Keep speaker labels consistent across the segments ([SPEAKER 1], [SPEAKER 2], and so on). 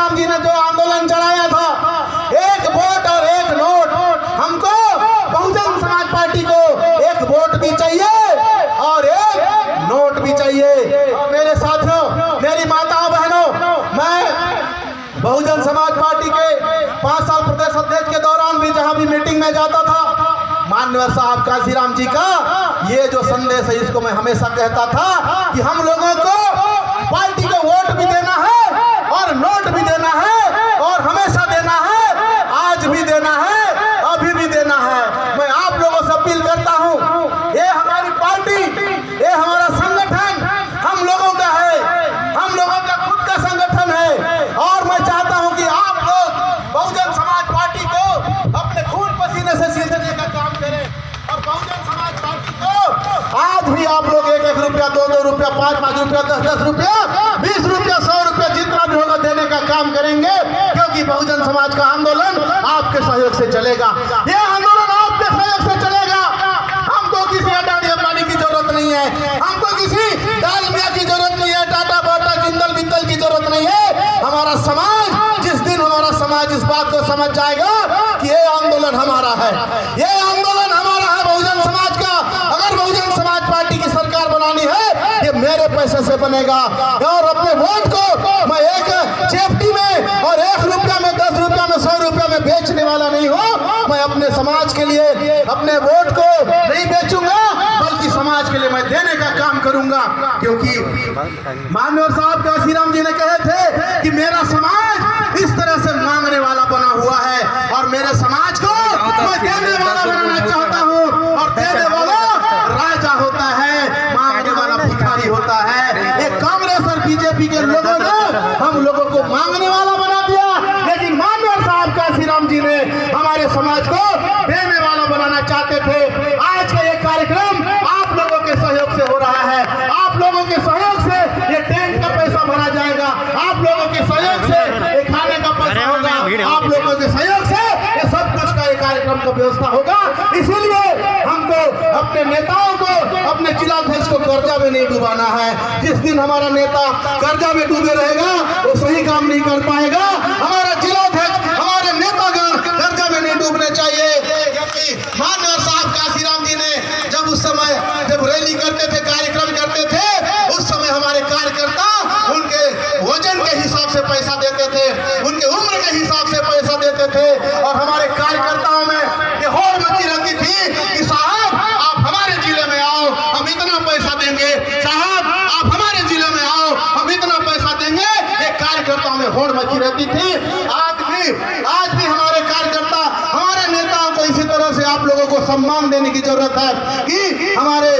[SPEAKER 1] काशीराम जी ने जो आंदोलन चलाया था, एक वोट और एक नोट, हमको बहुजन समाज पार्टी को एक वोट भी चाहिए और एक नोट भी चाहिए। मेरे साथियों, मेरी माताओं बहनों, मैं बहुजन समाज पार्टी के 5 साल प्रदेश अध्यक्ष के दौरान भी जहां भी मीटिंग में जाता था, मान्यवर साहब काशीराम जी का ये जो संदेश है इसको मैं हमेशा कहता था कि हम लोगों को पार्टी को वोट भी देना है और नोट भी देना है और हमेशा देना है, आज भी देना है, अभी भी देना है। मैं आप लोगों से अपील करता हूं, ये हमारी पार्टी, ये हमारा संगठन हम लोगों का है, हम लोगों का खुद का संगठन है और मैं चाहता हूं कि आप लोग बहुजन समाज पार्टी को अपने खून पसीने से सींचने का काम करें और बहुजन समाज पार्टी को आज भी आप लोग 1-1 रुपया, 2-2 रुपया, 5-5 रुपया, 10-10 रुपया, 20 रुपया, 100 रुपया, जितना भी होगा देने का काम करेंगे, क्योंकि बहुजन समाज का आंदोलन आपके सहयोग से चलेगा। ये आंदोलन आपके सहयोग से चलेगा। हमको किसी अडानी अंबानी की जरूरत नहीं है, हमको किसी डालमिया की जरूरत नहीं है, टाटा बाटा जिंदल बिंदल की जरूरत नहीं है। हमारा समाज, जिस दिन हमारा समाज इस बात को समझ जाएगा कि ये आंदोलन हमारा है, ये आंदोलन हमारा है बहुजन समाज का। अगर बहुजन समाज पार्टी की सरकार बनानी है, ये मेरे पैसे से बनेगा और अपने वोट को मैं एक चेफ्टी में और 1 रुपया में, 10 रुपया में, 100 रुपया में बेचने वाला नहीं हूँ। मैं अपने समाज के लिए अपने वोट को नहीं बेचूंगा, बल्कि समाज के लिए मैं देने का काम करूंगा। क्योंकि मान्यवर साहब काशीराम जी ने कहे थे कि मेरा समाज इस तरह से मांगने वाला बना हुआ है और मेरे समाज को मैं देने वाला बनाना चाहता हूँ और देने वाला राजा होता है, मांगने वाला भिखारी होता है। एक कांग्रेस और बीजेपी के लोगों ने हम लोगों को मांगने वाला बना दिया, लेकिन मान्यवर साहब काशीराम जी ने हमारे समाज को देने वाला बनाना चाहते थे। आज का ये कार्यक्रम आप लोगों के सहयोग से हो रहा है, आप लोगों के सहयोग से ये टेंट का पैसा भरा जाएगा, आप लोगों के सहयोग से ये खाने का पैसा होगा, आप लोगों के सहयोग से ये सब कुछ का ये कार्यक्रम का व्यवस्था होगा। इसीलिए हमको अपने नेताओं को, अपने जिलाध्यक्ष को कर्जा में नहीं डुबाना है। जिस दिन हमारा नेता कर्जा में डूबे रहेगा वो सही काम नहीं कर पाएगा। हमारा जिलाध्यक्ष, हमारे नेतागण कर्जा में नहीं डूबने चाहिए। क्योंकि मान्यवर साहब काशीराम जी ने जब रैली करते थे, कार्यक्रम करते थे, उस समय हमारे कार्यकर्ता उनके वजन के हिसाब से पैसा देते थे, उनके उम्र के हिसाब से पैसा देते थे और हमारे कार्यकर्ताओं में ये होड़ मची रहती थी कि साहब आप हमारे जिले में आओ, हम इतना पैसा देंगे, साहब आप हमारे जिले में आओ, हम इतना पैसा देंगे। ये कार्यकर्ताओं में होड़ मची रहती थी। आज भी हमारे कार्यकर्ता, हमारे नेताओं को इसी तरह से आप लोगों को सम्मान देने की जरूरत है कि हमारे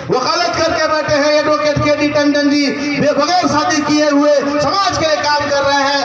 [SPEAKER 1] वकालत करके बैठे हैं एडवोकेट के.डी. टंडन जी, बगैर शादी किए हुए समाज के लिए काम कर रहे हैं।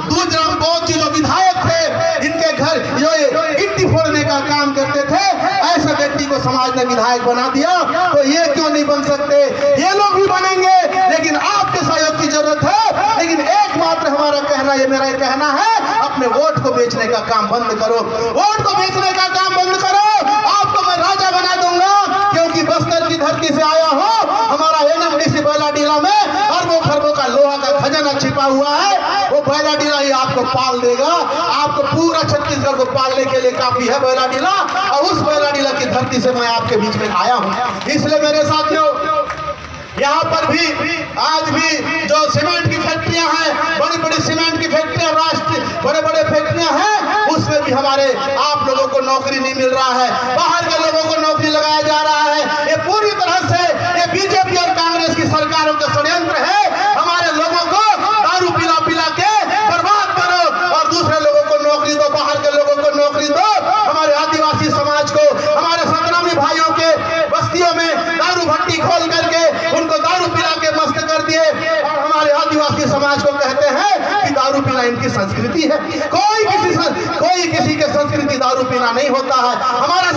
[SPEAKER 1] दूधराम बोध जी जो विधायक थे, इनके घर जो गिट्टी फोड़ने का काम करते थे, ऐसे व्यक्ति को समाज ने विधायक बना दिया, तो ये क्यों नहीं बन सकते? ये लोग भी बनेंगे, लेकिन आपके सहयोग की जरूरत है। लेकिन एकमात्र हमारा कहना, ये मेरा कहना है, अपने वोट को बेचने का काम बंद करो, वोट को बेचने का काम बंद करो। आपको मैं राजा बना दूंगा, क्योंकि बस्तर की धरती से आया हूं। हमारा एनएमडीसी बैलाडीला में अरबों खरबों का लोहा का खजाना छिपा हुआ है, वो बैलाडीला ही आपको पाल देगा। आपको पूरा छत्तीसगढ़ को पालने के लिए काफी है बैलाडीला, और उस बैलाडीला की धरती से मैं आपके बीच में आया हूं। इसलिए मेरे साथियों, यहाँ पर भी आज भी जो सीमेंट की फैक्ट्रियां हैं, बड़ी बड़ी सीमेंट की फैक्ट्रियां, बड़े बड़े फैक्ट्रियां हैं, उसमें भी हमारे आप लोगों को नौकरी नहीं मिल रहा है, बाहर के लोगों को नौकरी लगाया जा रहा है। ये पूरी तरह से ये बीजेपी और कांग्रेस की सरकारों का षड्यंत्र है। हमारे लोगों को दारू पिला पिला के बर्बाद करो और दूसरे लोगों को नौकरी दो, बाहर के लोगों को नौकरी दो। हमारे आदिवासी समाज को, हमारे संग्रामी भाइयों के बस्तियों में दारू भट्टी खोल करके उनको दारू पिला के मस्त कर दिए और हमारे आदिवासी समाज को कहते हैं कि दारू पीना इनकी संस्कृति है। कोई किसी के संस्कृति दारू पीना नहीं होता है। हमारा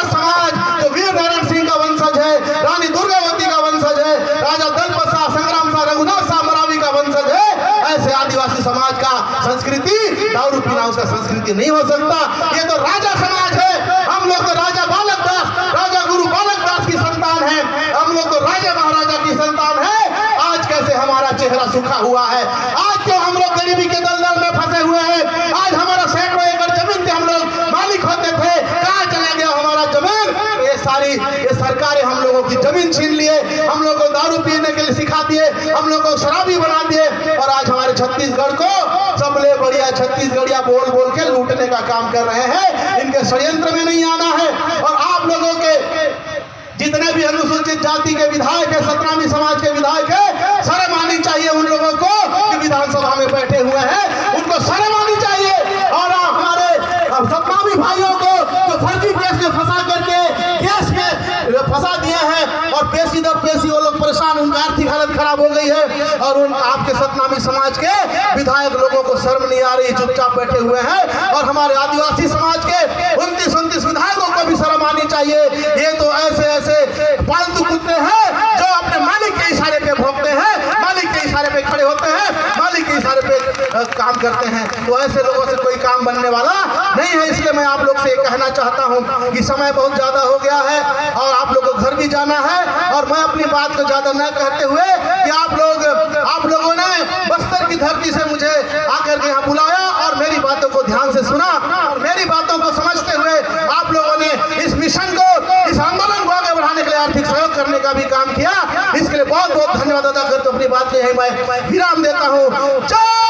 [SPEAKER 1] समाज जो वीर नारायण सिंह का वंशज है, रानी दुर्गावती का वंशज है, राजा दलपत शाह, संग्राम शाह, रघुनाथ शाह मरावी का वंशज है। ऐसे आदिवासी समाज का संस्कृति दारू पीना उसका संस्कृति नहीं हो सकता। ये तो राजा समाज है। हम लोग तो राजा बालक दास, राजा गुरु बालक दास की संतान है, हम लोग तो राजा महाराजा की संतान है। आज कैसे हमारा चेहरा सूखा हुआ है। आज क्यों हम लोग गरीबी के दलदल में फंसे हुए हैं? आज हमारा सैकड़ों एकड़ जमीन के हम लोग मालिक होते थे, कहाँ चला गया हमारा जमीन? ये सरकारें हम लोगों की जमीन छीन लिए, हम लोग को दारू पीने के लिए सिखा दिए, हम लोग को शराबी बना दिए, और आज हमारे छत्तीसगढ़ को सबले बढ़िया छत्तीसगढ़िया बोल बोल के लूटने का काम कर रहे हैं। इनके षड्यंत्र में नहीं आना है। और आप लोगों के जितने भी अनुसूचित जाति के विधायक है, सतनामी समाज के विधायक है, शर्म आनी चाहिए उन लोगों को कि विधानसभा में बैठे हुए हैं, उनको शर्म आनी चाहिए। और हमारे सतनामी भाइयों को जो फर्जी केस में फंसा करके केस में फंसा दिए हैं, और पेशी दर पेशी वो लोग परेशान, उनका आर्थिक हालत खराब हो गई है, और उन आपके सतनामी समाज के विधायक लोगों को शर्म नहीं आ रही, चुपचाप बैठे हुए हैं। और हमारे आदिवासी समाज के 29 विधायकों को भी शर्म आनी चाहिए। ये तो ऐसे पालतू कुत्ते हैं जो अपने मालिक के इशारे पे भौंकते हैं, मालिक के इशारे पे खड़े होते हैं, मालिक के इशारे पे काम करते हैं। तो ऐसे लोगों से कोई काम बनने वाला नहीं है। इसलिए मैं आप लोग से कहना चाहता हूं कि समय बहुत ज्यादा हो गया है और आप लोगों को घर भी जाना है, और मैं अपनी बात को ज्यादा न कहते हुए कि आप लोगों ने बस्तर की धरती से मुझे आकर के यहाँ बुलाया और मेरी बातों को ध्यान से सुना, और मेरी बातों को समझते हुए आप लोगों ने इस मिशन को, इस आंदोलन को आगे बढ़ाने के लिए आर्थिक सहयोग करने का भी काम किया। इसके लिए बहुत बहुत धन्यवाद अदा करते अपनी बात को यही मैं विराम देता हूँ।